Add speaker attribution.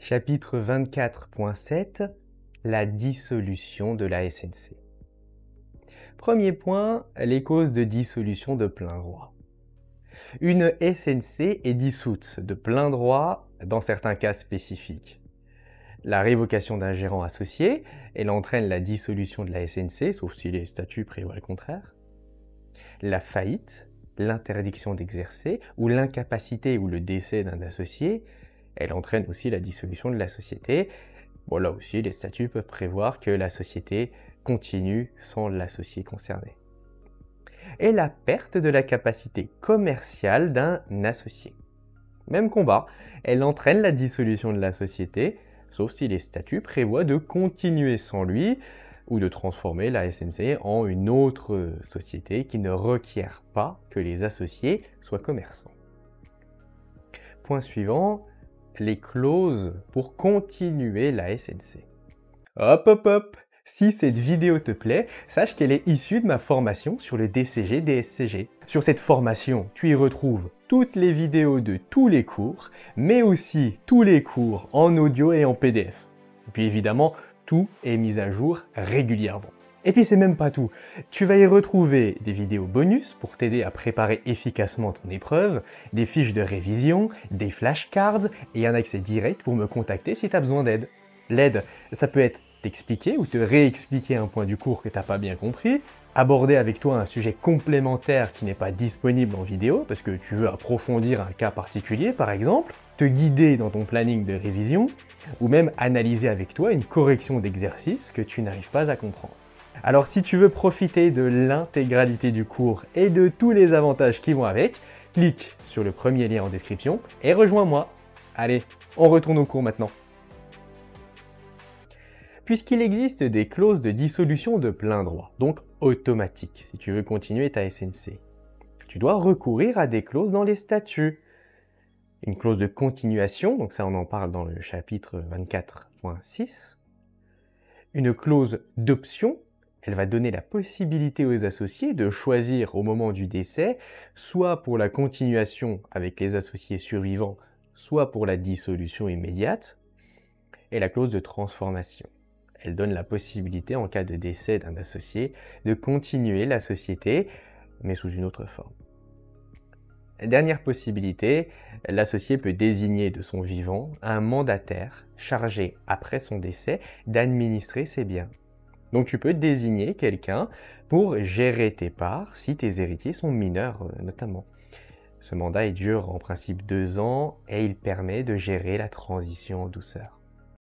Speaker 1: Chapitre 24.7 La dissolution de la SNC. Premier point, les causes de dissolution de plein droit. Une SNC est dissoute de plein droit dans certains cas spécifiques. La révocation d'un gérant associé, elle entraîne la dissolution de la SNC, sauf si les statuts prévoient le contraire. La faillite, l'interdiction d'exercer, ou l'incapacité ou le décès d'un associé, elle entraîne aussi la dissolution de la société. Bon, là aussi, les statuts peuvent prévoir que la société continue sans l'associé concerné. Et la perte de la capacité commerciale d'un associé. Même combat, elle entraîne la dissolution de la société, sauf si les statuts prévoient de continuer sans lui ou de transformer la SNC en une autre société qui ne requiert pas que les associés soient commerçants. Point suivant, les clauses pour continuer la SNC. Hop hop hop! Si cette vidéo te plaît, sache qu'elle est issue de ma formation sur le DCG-DSCG. Sur cette formation, tu y retrouves toutes les vidéos de tous les cours, mais aussi tous les cours en audio et en PDF. Et puis évidemment, tout est mis à jour régulièrement. Et puis c'est même pas tout. Tu vas y retrouver des vidéos bonus pour t'aider à préparer efficacement ton épreuve, des fiches de révision, des flashcards et un accès direct pour me contacter si tu as besoin d'aide. L'aide, ça peut être t'expliquer ou te réexpliquer un point du cours que t'as pas bien compris, aborder avec toi un sujet complémentaire qui n'est pas disponible en vidéo parce que tu veux approfondir un cas particulier par exemple, te guider dans ton planning de révision ou même analyser avec toi une correction d'exercice que tu n'arrives pas à comprendre. Alors si tu veux profiter de l'intégralité du cours et de tous les avantages qui vont avec, clique sur le premier lien en description et rejoins-moi. Allez, on retourne au cours maintenant. Puisqu'il existe des clauses de dissolution de plein droit, donc automatiques, si tu veux continuer ta SNC, tu dois recourir à des clauses dans les statuts. Une clause de continuation, donc ça on en parle dans le chapitre 24.6. Une clause d'option, elle va donner la possibilité aux associés de choisir au moment du décès, soit pour la continuation avec les associés survivants, soit pour la dissolution immédiate. Et la clause de transformation. Elle donne la possibilité, en cas de décès d'un associé, de continuer la société, mais sous une autre forme. Dernière possibilité, l'associé peut désigner de son vivant un mandataire chargé, après son décès, d'administrer ses biens. Donc tu peux désigner quelqu'un pour gérer tes parts si tes héritiers sont mineurs notamment. Ce mandat dure en principe 2 ans et il permet de gérer la transition en douceur.